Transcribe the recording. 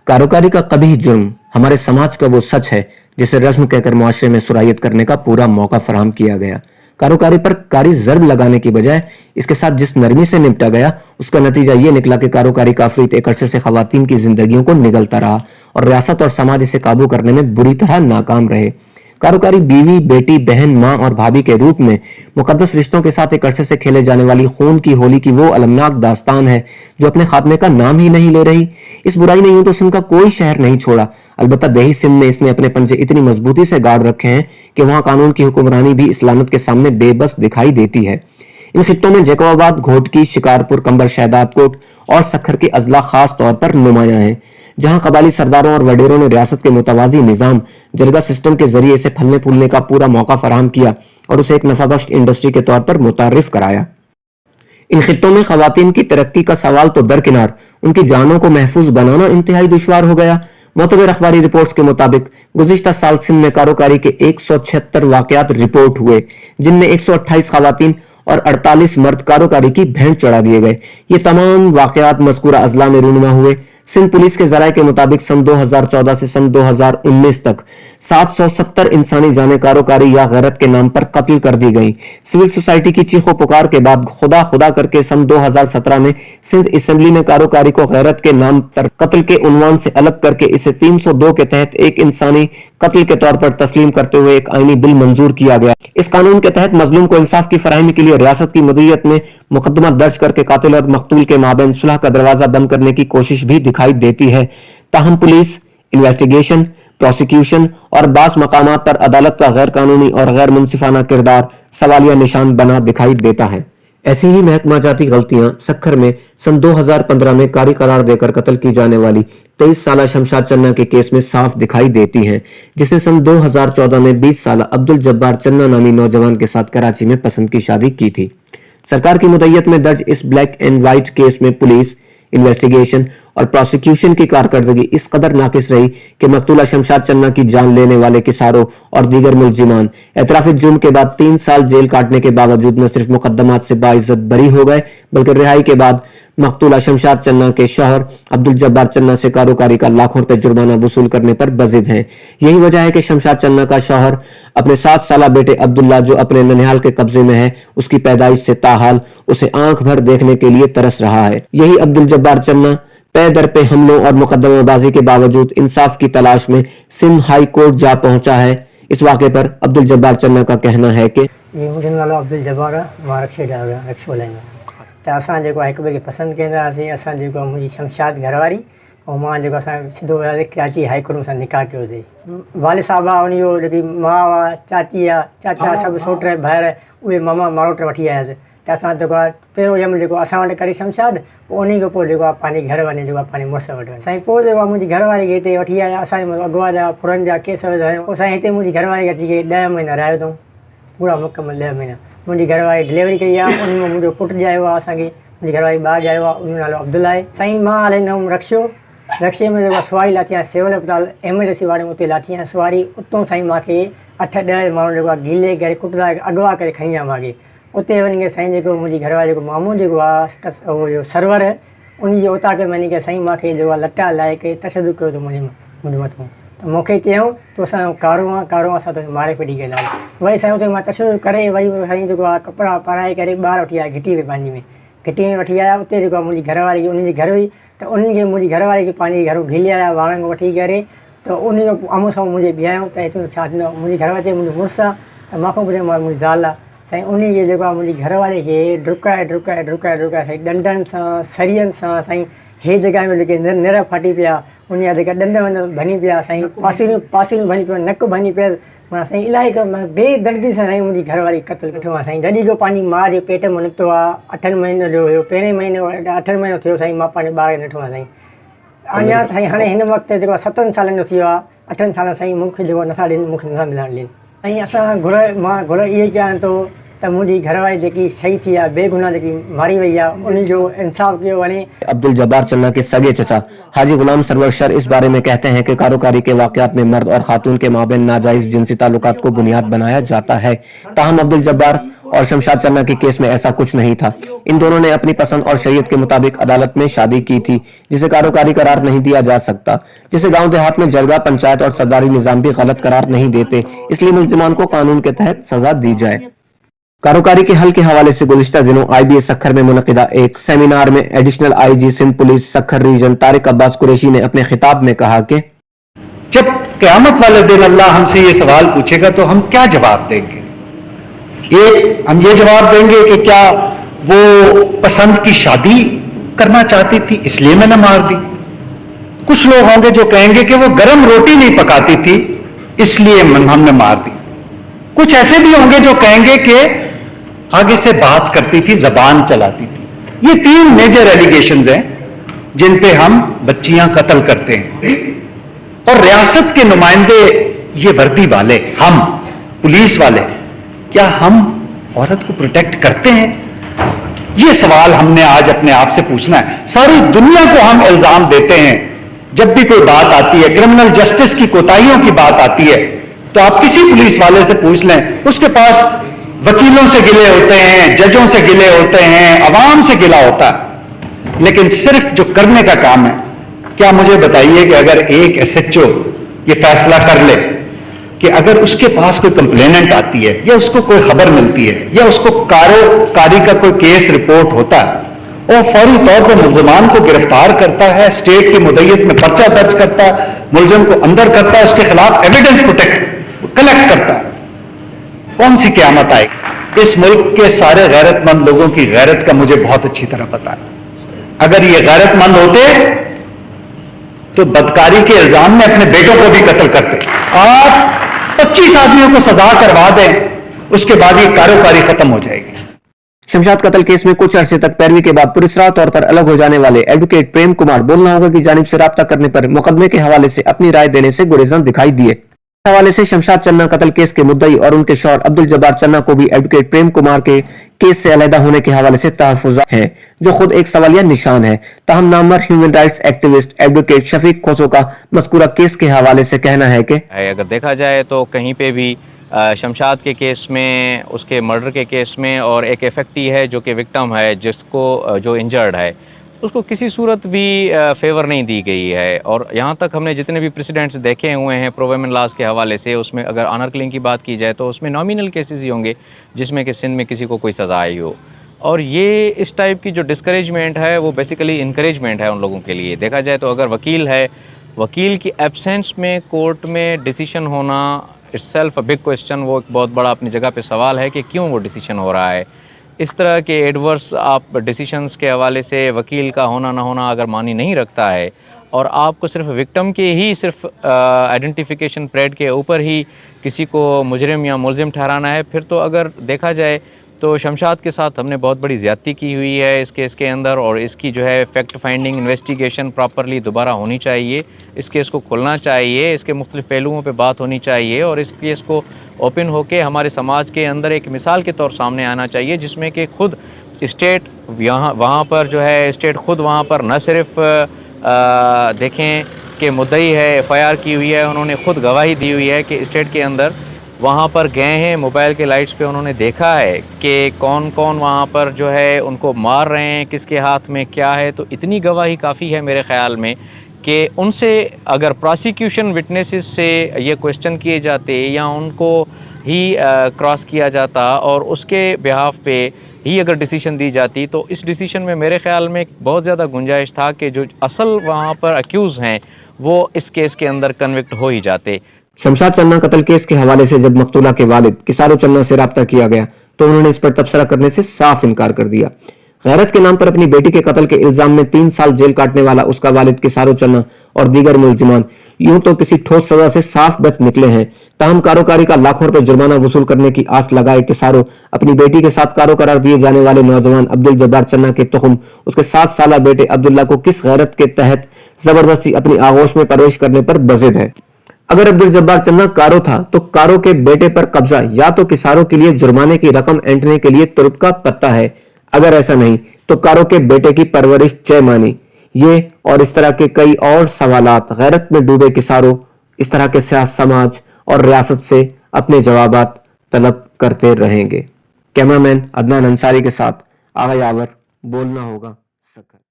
कारोकारी का कभी जुर्म हमारे समाज का वो सच है जिसे रस्म कहकर मुआशरे में सुरायत करने का पूरा मौका फराहम किया गया। कारोकारी पर कारी ज़र्ब लगाने की बजाय इसके साथ जिस नरमी से निपटा गया, उसका नतीजा ये निकला कि कारोकारी का अफरीत एक अरसे से खवातीन की जिंदगियों को निगलता रहा और रियासत और समाज इसे काबू करने में बुरी तरह नाकाम रहे। कारोकारी बीवी, बेटी, बहन, माँ और भाभी के रूप में मुकद्दस रिश्तों के साथ एक अरसे से खेले जाने वाली खून की होली की वो अलमनाक दास्तान है जो अपने खात्मे का नाम ही नहीं ले रही। इस बुराई ने यूं तो सिंध का कोई शहर नहीं छोड़ा, अलबत्ता देही सिंध में इसने अपने पंजे इतनी मजबूती से गाड़ रखे हैं कि वहां कानून की हुक्मरानी भी इस लानत के सामने बेबस दिखाई देती है। इन खित्तों में जैकोबाबाद, घोटकी, शिकारपुर, कंबर, शहदादकोट और सखर के अजला खास तौर पर नुमायां हैं, जहां कबाली सरदारों और वडेरों ने रियासत के मुतवाजी निजाम जरगा सिस्टम के जरिए इसे फलने फूलने का पूरा मौका फराहम किया और उसे एक नफाबख्श इंडस्ट्री के तौर पर मुतारिफ कराया। इन खित्तों में खवातीन की तरक्की का सवाल तो दरकिनार, उनकी जानों को महफूज बनाना इंतहाई दुश्वार हो गया। मोतबर अखबारी रिपोर्ट्स के मुताबिक गुज़िश्ता साल सिंध में कारोकारी के 176 वाकयात रिपोर्ट हुए, जिनमें 128 खवातीन और 48 मर्द कारोकारी की भेंट चढ़ा दिए गए। ये तमाम वाकयात मज़कूरा अजला में रूनुमा हुए। सिंध पुलिस के जराये के मुताबिक सन 2014 से सन 2019 तक 770 इंसानी जानें कारोकारी या गैरत के नाम पर कत्ल कर दी गई। सिविल सोसाइटी की चीखों पुकार के बाद खुदा खुदा करके सन 2017 में सिंध असेंबली ने कारोकारी को गैरत के नाम पर कत्ल के उन्वान से अलग करके इसे 302 के तहत एक इंसानी कत्ल के तौर पर तस्लीम करते हुए एक आईनी बिल मंजूर किया गया। इस कानून के तहत मजलूम को इंसाफ की फराहमी के लिए रियासत की मदीयत में मुकदमा दर्ज करके कातिल और मकतूल के माबैन सुलह का दरवाजा बंद करने की कोशिश भी दिखाई देती है। ताहम पुलिस, इन्वेस्टिगेशन, प्रोसिक्यूशन और बास मकामात पर अदालत का गैर कानूनी और गैर मुनसिफाना किरदार सवालिया निशान बना दिखाई देता है। ऐसी ही महकमा जाती गलतियां सखर में सन 2015 में कारी करार देकर कत्ल की जाने वाली 23 साला शमशाद चन्ना के केस में साफ दिखाई देती हैं, जिसने सन 2014 में 20 साला अब्दुल जब्बार चन्ना नामी नौजवान के साथ कराची में पसंद की शादी की थी। सरकार की मुद्दत में दर्ज इस ब्लैक एंड व्हाइट केस में पुलिस, इन्वेस्टिगेशन और प्रोसिक्यूशन की कारकर्दगी इस कदर नाकिस रही कि मकतूला शमशाद चन्ना की जान लेने वाले किसारों और दीगर मुलजिमान एतराफी जुर्म के बाद 3 साल जेल काटने के बावजूद न सिर्फ मुकदमात से बाइज्जत बरी हो गए, बल्कि रिहाई के बाद मकतूला शमशाद चन्ना के शौहर अब्दुल जब्बार चन्ना से कारोकारी का लाखों रुपए जुर्माना वसूल करने पर बजिद हैं। यही वजह है कि शमशाद चन्ना का शौहर अपने 7 साला बेटे अब्दुल्ला, जो अपने ननिहाल के कब्जे में है, उसकी पैदाइश से ताहाल उसे आंख भर देखने के लिए तरस रहा है। यही अब्दुल जब्बार चन्ना पे दर पे हमलों और मुकदमेबाजी के बावजूद इंसाफ की तलाश में सिंध हाई कोर्ट जा पहुंचा है। इस वाक़े पर अब्दुल जब्बार चन्ना का कहना है कि मुंहिंजो नालो अब्दुल जब्बार आहे, मां रिक्शे ड्राइवर आहियां, रिक्शो हलाईंदो आहियां। त असां जेको आहे हिक ॿिए खे पसंदि कंदा हुआसीं। असां जेको आहे मुंहिंजी शमशाद घरवारी ऐं मां जेको असां सिधो वियासीं कराची हाई कोर्ट में असां निकाह कयोसीं। वालिद साहिबु आहे, उन जो जेकी माउ आहे, चाची आहे, चाचा सभु सोट भाइर, उहे मामा मारोट वठी आयासीं। त असां जेको आहे पहिरियों ॼम जेको असां वटि करे शमशाद, पोइ उन खां पोइ जेको आहे पंहिंजे घर वञे जेको आहे पंहिंजे मुड़ुस वटि वञे। साईं पोइ जेको आहे मुंहिंजी घरवारी खे हिते वठी आया। असांजे अॻुवा जा फुरनि जा केस विधायूं। पोइ साईं हिते मुंहिंजी घरवारी खे अची करे 10 महीना रहियो अथऊं, पूरा मुकमल 10 महीना। मुंहिंजी घरवारी डिलीवरी कई आहे, उन में मुंहिंजो पुटु ॼायो आहे असांखे। मुंहिंजी घरवारी ॿारु ॼायो आहे, उन जो नालो अब्दुल आहे। साईं मां हलाईंदो हुउमि रक्शो। रक्शे में जेको आहे सुवारी लाथी आहे सिविल अस्पताल एमरजेंसी वारे में, उते लाथी आहे सुवारी। उतां साईं मूंखे 8-10 माण्हू जेको आहे गीले करे कुटंदा अॻुवा करे खणी आया मूंखे। उते वञी करे साईं जेको मुंहिंजी घरवारी जेको मामू जेको आहे उहो सरवर, उन जे उता खे वञी करे साईं मूंखे जेको आहे लटा लाए करे तशदुद कयो अथऊं मुंहिंजे मथां। त मूंखे चयऊं तो असांजो कारो आहे असां तुंहिंजो मारे फिटी कंदासीं। वरी साईं उते मां तशदुद करे वरी साईं जेको आहे कपिड़ा पाराए करे ॿाहिरि वठी आया घिटी में, पंहिंजी में घिटी में वठी आया। उते जेको आहे मुंहिंजी घरवारी खे उन्हनि जे घर हुई, त उन्हनि खे मुंहिंजी घरवारी खे पंहिंजे घर घिली आया वारनि वठी करे। त उन जो आम्हूं साम्हूं मुंहिंजे बीहायूं त हिते छा थींदो। मुंहिंजी घरवारी चई मुंहिंजो मुड़ुसु आहे, त मूंखां पुछियो मां मुंहिंजी ज़ाल आहे। साईं उन जे जेको आहे मुंहिंजी घरवारी खे डुकाए साईं डंडनि सां, सरियनि सां साईं हे जॻह में जेके निर फाटी पिया, उन जा जेका ॾंद वंद भनी पिया, साईं पासियूं भनी पिया, नक भनी पिया। माना साईं इलाही बेदर्दी सां साईं मुंहिंजी घरवारी कत्ल ॾिठो आहे। साईं जॾहिं जो पंहिंजी माउ जे पेट में निकितो आहे, 8 महीने जो हुयो, पहिरें महीने 8 महीनो थियो साईं मां पंहिंजे ॿार खे ॾिठो आहे। साईं अञा साईं हाणे हिन वक़्तु जेको आहे 7 सालनि जो थी वियो आहे। 8 साल साईं मूंखे जेको नथा ॾियनि, मूंखे नथा मिलण ॾियनि। ऐं असां मां घुर इहे चाहियां थो त मुंहिंजी घरवारी जेकी शहीद थी आहे, बेगुनाह जेकी मारी वई आहे, उन जो इंसाफ कयो वञे। अब्दुल जब्बार चन्ना के सगे चचा हाजी गुलाम सरवर शर इस बारे में कहते हैं कि कारोकारी के वाकयात में मर्द और खातून के माबेन नाजायज जिनसी ताल्लुकात को बुनियाद बनाया जाता है। ताहम अब्दुल जब्बार اور شمشاد چنہ کے کیس میں ایسا کچھ نہیں تھا. ان دونوں نے اپنی پسند اور شریعت کے مطابق عدالت میں شادی کی تھی جسے کاروکاری قرار نہیں دیا جا سکتا, جسے گاؤں دیہات میں جرگہ, پنچایت اور سرداری نظام بھی غلط قرار نہیں دیتے. اس لیے ملزمان کو قانون کے تحت سزا دی جائے. کاروکاری کے حل کے حوالے سے گزشتہ دنوں آئی بی ایس سکھر میں منعقدہ ایک سیمینار میں additional I G Sindh police Sukkur region Tariq Abbas Qureshi نے اپنے خطاب میں کہا کہ جب قیامت والے دن اللہ ہم سے یہ سوال پوچھے گا تو ہم کیا جواب دیں گے؟ ایک ہم یہ جواب دیں گے کہ کیا وہ پسند کی شادی کرنا چاہتی تھی اس لیے میں نے مار دی. کچھ لوگ ہوں گے جو کہیں گے کہ وہ گرم روٹی نہیں پکاتی تھی اس لیے ہم نے مار دی. کچھ ایسے بھی ہوں گے جو کہیں گے کہ آگے سے بات کرتی تھی, زبان چلاتی تھی. یہ 3 میجر ایلیگیشنز ہیں جن پہ ہم بچیاں قتل کرتے ہیں. اور ریاست کے نمائندے یہ وردی والے, ہم پولیس والے, کیا ہم عورت کو پروٹیکٹ کرتے ہیں؟ یہ سوال ہم نے آج اپنے آپ سے پوچھنا ہے. ساری دنیا کو ہم الزام دیتے ہیں جب بھی کوئی بات آتی ہے, کرمنل جسٹس کی کوتاہیوں کی بات آتی ہے تو آپ کسی پولیس والے سے پوچھ لیں, اس کے پاس وکیلوں سے گلے ہوتے ہیں, ججوں سے گلے ہوتے ہیں, عوام سے گلا ہوتا ہے, لیکن صرف جو کرنے کا کام ہے. کیا مجھے بتائیے کہ اگر ایک ایس ایچ او یہ فیصلہ کر لے کہ اگر اس کے پاس کوئی کمپلیننٹ آتی ہے یا اس کو کوئی خبر ملتی ہے یا اس کو کاروکاری کا کوئی کیس رپورٹ ہوتا ہے اور فوری طور پر ملزمان کو گرفتار کرتا ہے, اسٹیٹ کی مدعیت میں پرچہ درج کرتا ہے, ملزم کو اندر کرتا ہے, اس کے خلاف ایویڈنس کلیکٹ کرتا ہے, کون سی قیامت آئے گی؟ اس ملک کے سارے غیرت مند لوگوں کی غیرت کا مجھے بہت اچھی طرح پتا ہے. اگر یہ غیرت مند ہوتے تو بدکاری کے الزام میں اپنے بیٹوں کو بھی قتل کرتے. آپ 25 آدمیوں کو سزا کروا دیں, اس کے بعد یہ کاروکاری ختم ہو جائے گی. شمشاد قتل کیس میں کچھ عرصے تک پیروی کے بعد پراسرار طور پر الگ ہو جانے والے ایڈوکیٹ پریم کمار بولنا ہوگا کی جانب سے رابطہ کرنے پر مقدمے کے حوالے سے اپنی رائے دینے سے گریزاں دکھائی دیے. اس حوالے سے شمشاد چنہ قتل کیس کے مدعی اور ان کے شوہر عبد الجبار چنہ کو بھی ایڈوکیٹ پریم کمار کے کیس سے علیحدہ ہونے کے حوالے سے تحفظات ہیں جو خود ایک سوالیہ نشان ہے. تاہم نامور ہیومن رائٹس ایکٹیوسٹ ایڈوکیٹ شفیق کھوسو کا مذکورہ کیس کے حوالے سے کہنا ہے کہ اگر دیکھا جائے تو کہیں پہ بھی شمشاد کے کیس میں, اس کے مرڈر کے کیس میں, اور ایک افیکٹی ہے جو کہ وکٹم ہے جس کو جو انجرڈ ہے, اس کو کسی صورت بھی فیور نہیں دی گئی ہے. اور یہاں تک ہم نے جتنے بھی پریسیڈنٹس دیکھے ہوئے ہیں پرو ویمن لاز کے حوالے سے, اس میں اگر آنر کلنگ کی بات کی جائے تو اس میں نامینل کیسز ہی ہوں گے جس میں کہ سندھ میں کسی کو کوئی سزا آئی ہو. اور یہ اس ٹائپ کی جو ڈسکریجمنٹ ہے وہ بیسیکلی انکریجمنٹ ہے ان لوگوں کے لیے. دیکھا جائے تو اگر وکیل ہے, وکیل کی ایبسینس میں کورٹ میں ڈیسیشن ہونا itself a big question. وہ ایک بہت بڑا اپنی جگہ پہ سوال ہے کہ کیوں وہ ڈیسیشن ہو رہا ہے. اس طرح کے ایڈورس آپ ڈیسیشنز کے حوالے سے وکیل کا ہونا نہ ہونا اگر معنی نہیں رکھتا ہے اور آپ کو صرف وکٹم کے ہی صرف آئیڈینٹیفیکیشن پریڈ کے اوپر ہی کسی کو مجرم یا ملزم ٹھہرانا ہے, پھر تو اگر دیکھا جائے تو شمشاد کے ساتھ ہم نے بہت بڑی زیادتی کی ہوئی ہے اس کیس کے اندر. اور اس کی جو ہے فیکٹ فائنڈنگ انویسٹیگیشن پراپرلی دوبارہ ہونی چاہیے, اس کیس کو کھلنا چاہیے, اس کے مختلف پہلوؤں پہ بات ہونی چاہیے اور اس کیس کو اوپن ہو کے ہمارے سماج کے اندر ایک مثال کے طور سامنے آنا چاہیے جس میں کہ خود اسٹیٹ وہاں پر جو ہے اسٹیٹ خود وہاں پر نہ صرف دیکھیں کہ مدعی ہے, ایف آئی آر کی ہوئی ہے, انہوں نے خود گواہی دی ہوئی ہے کہ اسٹیٹ کے اندر وہاں پر گئے ہیں, موبائل کے لائٹس پہ انہوں نے دیکھا ہے کہ کون کون وہاں پر جو ہے ان کو مار رہے ہیں, کس کے ہاتھ میں کیا ہے. تو اتنی گواہی کافی ہے میرے خیال میں کہ ان سے اگر پراسیکیوشن وٹنسز سے یہ کویسچن کیے جاتے یا ان کو ہی کراس کیا جاتا اور اس کے بہاف پہ ہی اگر ڈیسیشن دی جاتی تو اس ڈیسیشن میں میرے خیال میں بہت زیادہ گنجائش تھا کہ جو اصل وہاں پر اکیوز ہیں وہ اس کیس کے اندر کنوکٹ ہو ہی جاتے. شمشاد چنہ قتل کیس کے حوالے سے جب مقتولہ کے والد کسارو چنہ سے رابطہ کیا گیا تو انہوں نے اس پر تبصرہ کرنے سے صاف انکار کر دیا. غیرت کے نام پر اپنی بیٹی کے قتل کے الزام میں 3 سال جیل کاٹنے والا اس کا والد کسارو چنہ اور دیگر ملزمان یوں تو کسی ٹھوس سزا سے صاف بچ نکلے ہیں. تاہم کاروکاری کا لاکھوں روپے جرمانہ وصول کرنے کی آس لگائے کسارو اپنی بیٹی کے ساتھ کارو قرار دیے جانے والے نوجوان عبد الجبار چنہ کے تخم اس کے 7 سالہ بیٹے عبداللہ کو کس غیرت کے تحت زبردستی اپنی آغوش میں پرورش کرنے پر بضد ہے. اگر عبد الجبار چنہ کارو تھا تو کارو کے بیٹے پر قبضہ یا تو کسارو کے لیے جرمانے کی رقم اینٹنے کے لیے ترک کا پتہ ہے, اگر ایسا نہیں تو کارو کے بیٹے کی پرورش چے مانی. یہ اور اس طرح کے کئی اور سوالات غیرت میں ڈوبے کسارو اس طرح کے سیاست سماج اور ریاست سے اپنے جوابات طلب کرتے رہیں گے. कैमरामैन अदनान अंसारी के साथ आगा यावर, बोलना होगा सकर।